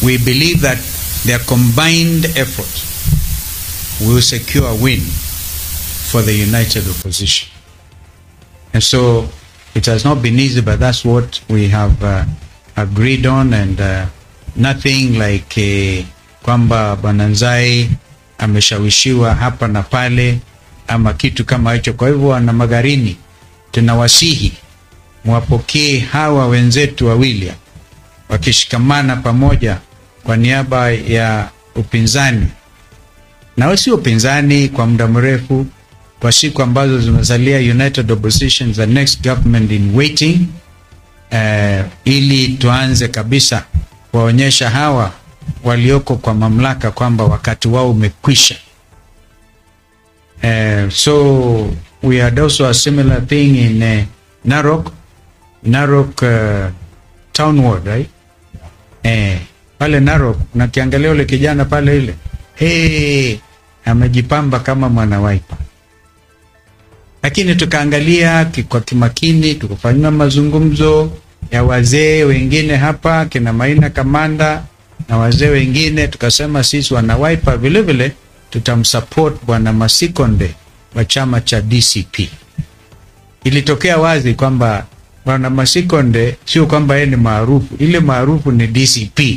we believe that their combined effort will secure a win for the united opposition. And so it has not been easy, but that's what we have agreed on, and nothing like kwamba Bananzai ameshawishiwa hapa na pale ama kitu kama hicho. Kwa hivyo wana Magarini, tunawasihi mwapokee hawa wenzetu wawili wakishikamana pamoja kwa niaba ya upinzani, na wasi upinzani kwa muda mrefu, kwa siku ambazo zimesalia united opposition, the next government in waiting, ili tuanze kabisa waonyesha hawa walioko kwa mamlaka kwamba wakati wao umekwisha. So we had also a similar thing in Narok town ward, right? Pale Narok, na kiangalia ule kijana pale ile, amejipamba kama mwana Wiper. Lakini tukaangalia kwa kimakini, tukafanya mazungumzo ya wazee wengine hapa, kina Maina Kamanda na wazee wengine, tukasema sisi wana Wiper vile vile tutamsupport bwana Masikonde wa chama cha DCP. Ilitokea wazi kwamba bwana Masikonde sio kwamba yeye ni maarufu, ile maarufu ni DCP.